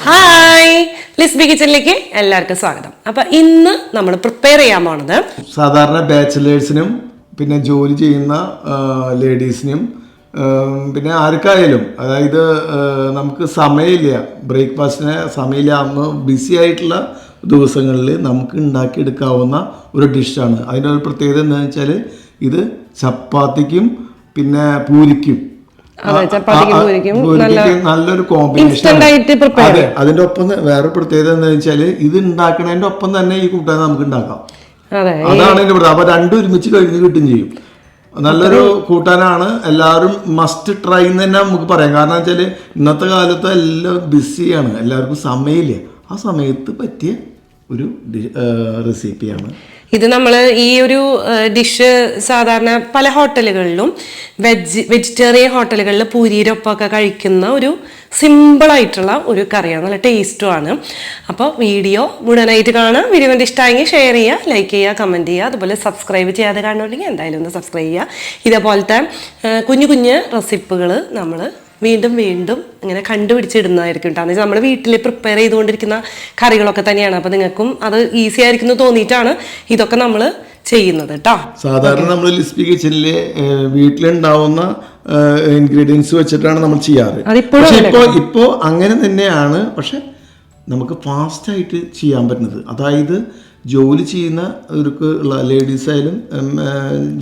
Hi Lisby കിച്ചണിലേക്ക് എല്ലാവർക്കും സ്വാഗതം. അപ്പോൾ ഇന്ന് നമ്മൾ പ്രിപ്പയർ ചെയ്യാൻ പോണത് സാധാരണ ബാച്ചിലേഴ്സിനും പിന്നെ ജോലി ചെയ്യുന്ന ലേഡീസിനും പിന്നെ ആർക്കായാലും, അതായത് നമുക്ക് സമയമില്ല, ബ്രേക്ക്ഫാസ്റ്റിന് സമയമില്ല, അന്ന് ബിസി ആയിട്ടുള്ള ദിവസങ്ങളിൽ നമുക്ക് ഉണ്ടാക്കിയെടുക്കാവുന്ന ഒരു ഡിഷാണ്. അതിൻ്റെ ഒരു പ്രത്യേകത എന്താണെന്ന് വെച്ചാൽ ഇത് ചപ്പാത്തിക്കും പിന്നെ പൂരിക്കും നല്ലൊരു കോമ്പിനേഷൻ. അതെ, അതിന്റെ ഒപ്പം വേറെ പ്രത്യേകത എന്താ വെച്ചാല് ഇത് ഉണ്ടാക്കണതിന്റെ ഒപ്പം തന്നെ ഈ കൂട്ടാൻ നമുക്ക് ഉണ്ടാക്കാം. അതാണ് എന്റെ പ്രത്യേകത. അപ്പൊ രണ്ടും ഒരുമിച്ച് കഴിഞ്ഞ് കിട്ടും ചെയ്യും. നല്ലൊരു കൂട്ടാനാണ്, എല്ലാവരും മസ്റ്റ് ട്രൈ എന്ന് തന്നെ നമുക്ക് പറയാം. കാരണം വെച്ചാല് ഇന്നത്തെ കാലത്ത് എല്ലാം ബിസിയാണ്, എല്ലാവർക്കും സമയമില്ല. ആ സമയത്ത് പറ്റിയ ഒരു റെസിപ്പിയാണ് ഇത്. നമ്മൾ ഈ ഒരു ഡിഷ് സാധാരണ പല ഹോട്ടലുകളിലും വെജിറ്റേറിയൻ ഹോട്ടലുകളിൽ പൂരിയുടെ ഒപ്പമൊക്കെ കഴിക്കുന്ന ഒരു സിമ്പിളായിട്ടുള്ള ഒരു കറിയാണ്, നല്ല ടേസ്റ്റുമാണ്. അപ്പോൾ വീഡിയോ മുഴുവനായിട്ട് കാണാം. വീഡിയോ കണ്ട് ഇഷ്ടമായെങ്കിൽ ഷെയർ ചെയ്യുക, ലൈക്ക് ചെയ്യുക, കമൻറ്റ് ചെയ്യുക. അതുപോലെ സബ്സ്ക്രൈബ് ചെയ്യാതെ കാണുന്നുണ്ടെങ്കിൽ എന്തായാലും ഒന്ന് സബ്സ്ക്രൈബ് ചെയ്യുക. ഇതേപോലത്തെ കുഞ്ഞു കുഞ്ഞു റെസിപ്പികൾ നമ്മൾ വീണ്ടും വീണ്ടും ഇങ്ങനെ കണ്ടുപിടിച്ചിടുന്നതായിരിക്കും കേട്ടോ. എന്ന് നമ്മൾ വീട്ടിൽ പ്രിപ്പയർ ചെയ്തുകൊണ്ടിരിക്കുന്ന കറികളൊക്കെ തന്നെയാണ്. അപ്പോൾ നിങ്ങൾക്കും അത് ഈസി ആയിരിക്കും എന്ന് തോന്നിയിട്ടാണ് ഇതൊക്കെ നമ്മൾ ചെയ്യുന്നത് കേട്ടോ. സാധാരണ നമ്മൾ ലിസ്ബി കിച്ചണില് വീട്ടിലുണ്ടാവുന്ന ഇൻഗ്രീഡിയൻസ് വെച്ചിട്ടാണ് നമ്മൾ ചെയ്യാറ്. ഇപ്പോ അങ്ങനെ തന്നെയാണ്, പക്ഷെ നമുക്ക് ഫാസ്റ്റായിട്ട് ചെയ്യാൻ പറ്റുന്നത്. അതായത് ജോലി ചെയ്യുന്നവർക്ക് ഉള്ള ലേഡീസ് ആയാലും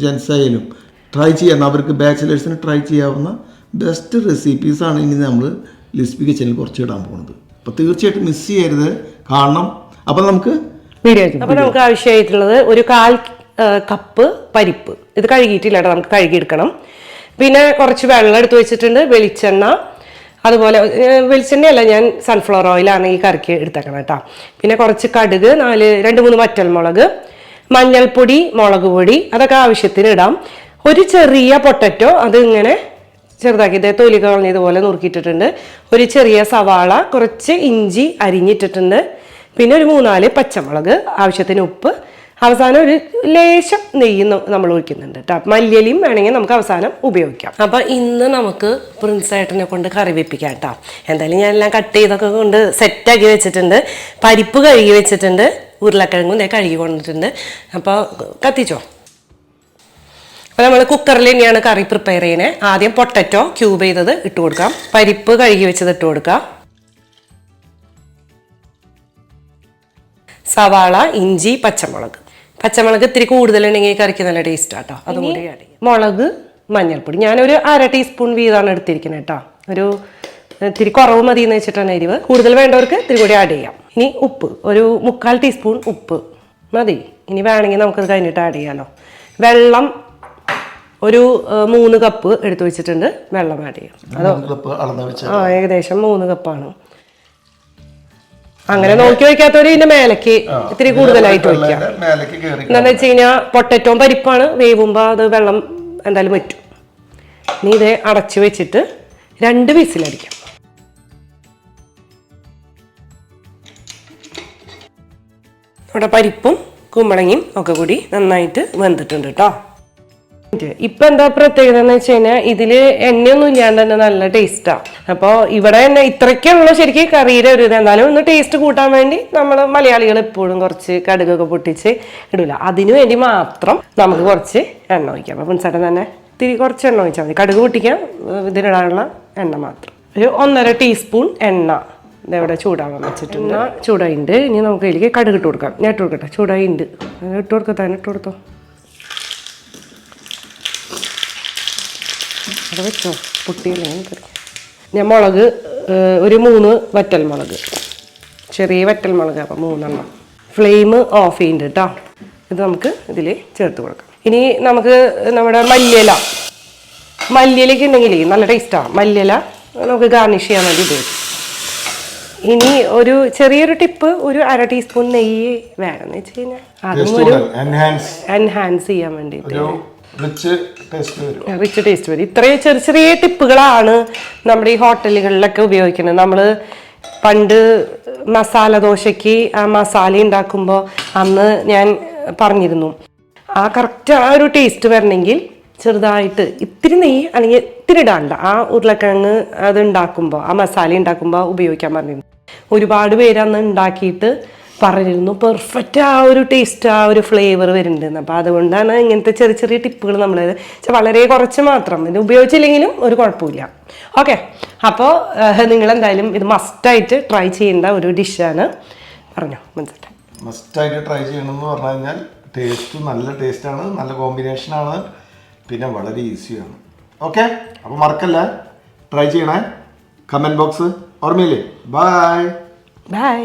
ജെൻസ് ആയാലും ട്രൈ ചെയ്യാൻ, അവർക്ക് ബാച്ചിലേഴ്സിന് ട്രൈ ചെയ്യാവുന്ന ബെസ്റ്റ് റെസിപ്പീസാണ് ഇനി നമ്മൾ ലിസ്ബി കിച്ചണിൽ കുറച്ച് ഇടാൻ പോകുന്നത്. അപ്പോൾ തീർച്ചയായിട്ടും മിസ് ചെയ്യരുത്, കാണണം. അപ്പോൾ നമുക്ക് ആവശ്യമായിട്ടുള്ളത് ഒരു 1/4 കപ്പ് പരിപ്പ്. ഇത് കഴുകിയിട്ടില്ല കേട്ടോ, നമുക്ക് കഴുകിയെടുക്കണം. പിന്നെ കുറച്ച് വെള്ളം എടുത്ത് വെച്ചിട്ടുണ്ട്, വെളിച്ചെണ്ണ, അതുപോലെ വെളിച്ചെണ്ണയല്ല, ഞാൻ സൺഫ്ലവർ ഓയിലാണ് ഈ കറിക്ക് എടുത്തേക്കണം കേട്ടോ. പിന്നെ കുറച്ച് കടുക്, 2-3 വറ്റൽമുളക്, മഞ്ഞൾപ്പൊടി, മുളക് പൊടി, അതൊക്കെ ആവശ്യത്തിന് ഇടാം. ഒരു ചെറിയ പൊട്ടറ്റോ, അത് ഇങ്ങനെ ചെറുതാക്കി തൊലി കളഞ്ഞതുപോലെ നുറുക്കിയിട്ടിട്ടുണ്ട്. ഒരു ചെറിയ സവാള, കുറച്ച് ഇഞ്ചി അരിഞ്ഞിട്ടിട്ടുണ്ട്. പിന്നെ ഒരു 3-4 പച്ചമുളക്, ആവശ്യത്തിന് ഉപ്പ്, അവസാനം ഒരു ലേശം നെയ്യ് നമ്മൾ ഒഴിക്കുന്നുണ്ട് കേട്ടോ. മല്ലിയിലയും വേണമെങ്കിൽ നമുക്ക് അവസാനം ഉപയോഗിക്കാം. അപ്പം ഇന്ന് നമുക്ക് പ്രിൻസ് ഏട്ടനെ കൊണ്ട് കറി വെപ്പിക്കാം കേട്ടോ. എന്തായാലും ഞാൻ എല്ലാം കട്ട് ചെയ്തൊക്കെ കൊണ്ട് സെറ്റാക്കി വെച്ചിട്ടുണ്ട്. പരിപ്പ് കഴുകി വെച്ചിട്ടുണ്ട്, ഉരുളക്കിഴങ്ങും കഴുകി കൊണ്ടിട്ടുണ്ട്. അപ്പോൾ കത്തിച്ചോ. അപ്പോൾ നമ്മൾ കുക്കറിൽ തന്നെയാണ് കറി പ്രിപ്പയർ ചെയ്യുന്നത്. ആദ്യം പൊട്ടറ്റോ ക്യൂബ് ചെയ്തത് ഇട്ട് കൊടുക്കാം, പരിപ്പ് കഴുകി വെച്ചത് ഇട്ട് കൊടുക്കാം, സവാള, ഇഞ്ചി, പച്ചമുളക് ഇത്തിരി കൂടുതലുണ്ടെങ്കിൽ കറിക്ക് നല്ല ടേസ്റ്റ് ആട്ടോ. അതും കൂടി ആഡ് ചെയ്യാം. മുളക്, മഞ്ഞൾപ്പൊടി ഞാനൊരു 1/2 ടീസ്പൂൺ വീതമാണ് എടുത്തിരിക്കുന്നത് കേട്ടോ. ഒരു ഇത്തിരി കുറവ് മതി എന്ന് വെച്ചിട്ടാണ് എരിവ്. കൂടുതൽ വേണ്ടവർക്ക് ഇത്തിരി കൂടി ആഡ് ചെയ്യാം. ഇനി ഉപ്പ്, ഒരു 1/4 ടീസ്പൂൺ ഉപ്പ് മതി. ഇനി വേണമെങ്കിൽ നമുക്കത് കഴിഞ്ഞിട്ട് ആഡ് ചെയ്യാമല്ലോ. വെള്ളം ഒരു 3 കപ്പ് എടുത്തു വെച്ചിട്ടുണ്ട്, വെള്ളം ആഡ് ചെയ്യാം. അതോ ഏകദേശം 3 കപ്പാണ്. അങ്ങനെ നോക്കി വയ്ക്കാത്തവര് ഇതിന്റെ മേലക്ക് ഇത്തിരി കൂടുതലായിട്ട് വയ്ക്കാം. എന്താന്ന് വെച്ച് കഴിഞ്ഞാൽ പൊട്ടറ്റോം പരിപ്പാണ്, വേവുമ്പോ അത് വെള്ളം എന്തായാലും വറ്റും. ഇനി ഇത് അടച്ചു വെച്ചിട്ട് 2 വിസിലടിക്കാം. ഇവിടെ പരിപ്പും കുമ്പളങ്ങയും ഒക്കെ കൂടി നന്നായിട്ട് വെന്തിട്ടുണ്ട് കേട്ടോ. ഇപ്പൊ എന്താ പ്രത്യേകത എന്ന് വെച്ച് കഴിഞ്ഞാൽ ഇതില് എണ്ണയൊന്നും ഇല്ലാണ്ട് തന്നെ നല്ല ടേസ്റ്റാ. അപ്പോൾ ഇവിടെ തന്നെ ഇത്രയ്ക്കുള്ള ശരിക്കും കറിയുടെ ഒരു ഇത്. എന്നാലും ഒന്ന് ടേസ്റ്റ് കൂട്ടാൻ വേണ്ടി നമ്മൾ മലയാളികൾ എപ്പോഴും കുറച്ച് കടുകൊക്കെ പൊട്ടിച്ച് ഇടില്ല. അതിനു വേണ്ടി മാത്രം നമുക്ക് കുറച്ച് എണ്ണ ഒഴിക്കാം. അപ്പൊ പുൻസേട്ടൻ തന്നെ ഇത്തിരി കുറച്ച് എണ്ണ ഒഴിച്ചാൽ മതി. കടുക് പൊട്ടിക്കാൻ ഇതിനിടാനുള്ള എണ്ണ മാത്രം. ഒരു 1.5 ടീസ്പൂൺ എണ്ണ ഇതെവിടെ ചൂടാവാൻ വെച്ചിട്ടുണ്ട്. ചൂടായിട്ടുണ്ട്. ഇനി നമുക്ക് അതിലേക്ക് കടുക് ഇട്ട് കൊടുക്കാം. ഞാൻ ഇട്ട് കൊടുക്കട്ടെ, ചൂടായിട്ടുണ്ട്. ഇട്ട് കൊടുക്കത്താൻ ഇട്ട് കൊടുത്തോ. അത് വെച്ചോ, പൊട്ടിയല്ലേ. ഞാൻ മുളക് ഒരു 3 വറ്റൽമുളക്, ചെറിയ വറ്റൽമുളക്, അപ്പം 3 എണ്ണം. ഫ്ലെയിം ഓഫ് ചെയ്യുന്നുണ്ട് കേട്ടോ. ഇത് നമുക്ക് ഇതിൽ ചേർത്ത് കൊടുക്കാം. ഇനി നമുക്ക് നമ്മുടെ മല്ലിയിലൊക്കെ ഉണ്ടെങ്കിൽ നല്ല ടേസ്റ്റാണ്. മല്ലിയില നമുക്ക് ഗാർണിഷ് ചെയ്യാൻ വേണ്ടി ഉപയോഗിക്കും. ഇനി ഒരു ചെറിയൊരു ടിപ്പ്, ഒരു 1/2 ടീസ്പൂൺ നെയ്യ് വേണമെന്ന് വെച്ച് കഴിഞ്ഞാൽ അതും ഒരു എൻഹാൻസ് ചെയ്യാൻ വേണ്ടിയിട്ട് റിച്ച് ടേസ്റ്റ് വരും. ഇത്രയും ചെറിയ ചെറിയ ടിപ്പുകളാണ് നമ്മുടെ ഈ ഹോട്ടലുകളിലൊക്കെ ഉപയോഗിക്കുന്നത്. നമ്മൾ പണ്ട് മസാല ദോശയ്ക്ക് ആ മസാല ഉണ്ടാക്കുമ്പോൾ അന്ന് ഞാൻ പറഞ്ഞിരുന്നു, ആ കറക്റ്റ് ആ ഒരു ടേസ്റ്റ് വരണമെങ്കിൽ ചെറുതായിട്ട് ഇത്തിരി നെയ്യ് അല്ലെങ്കിൽ ഇത്തിരി ഇടാണ്ട ആ ഉരുളക്കിഴങ്ങ് അത് ഉണ്ടാക്കുമ്പോൾ ആ മസാല ഉണ്ടാക്കുമ്പോൾ ഉപയോഗിക്കാൻ പറഞ്ഞിരുന്നു. ഒരുപാട് പേര് അന്ന് ഉണ്ടാക്കിയിട്ട് പറഞ്ഞിരുന്നു പെർഫെക്റ്റ് ആ ഒരു ടേസ്റ്റ് ആ ഒരു ഫ്ലേവർ വരുന്നുണ്ടെന്ന്. അപ്പോൾ അതുകൊണ്ടാണ് ഇങ്ങനത്തെ ചെറിയ ചെറിയ ടിപ്പുകൾ നമ്മൾ വളരെ കുറച്ച് മാത്രം ഇത് ഉപയോഗിച്ചില്ലെങ്കിലും ഒരു കുഴപ്പമില്ല. ഓക്കെ, അപ്പോൾ നിങ്ങളെന്തായാലും ഇത് മസ്റ്റായിട്ട് ട്രൈ ചെയ്യേണ്ട ഒരു ഡിഷാണ്. പറഞ്ഞോ മനസ്സിലായി. മസ്റ്റായിട്ട് ട്രൈ ചെയ്യണമെന്ന് പറഞ്ഞു കഴിഞ്ഞാൽ ടേസ്റ്റ് നല്ല ടേസ്റ്റാണ്, നല്ല കോമ്പിനേഷനാണ്, പിന്നെ വളരെ ഈസിയാണ്. ഓക്കെ, അപ്പോൾ മറക്കല്ല ട്രൈ ചെയ്യണേ. കമൻറ്റ് ബോക്സ് ഓർമ്മയില്ലേ? Bye bye.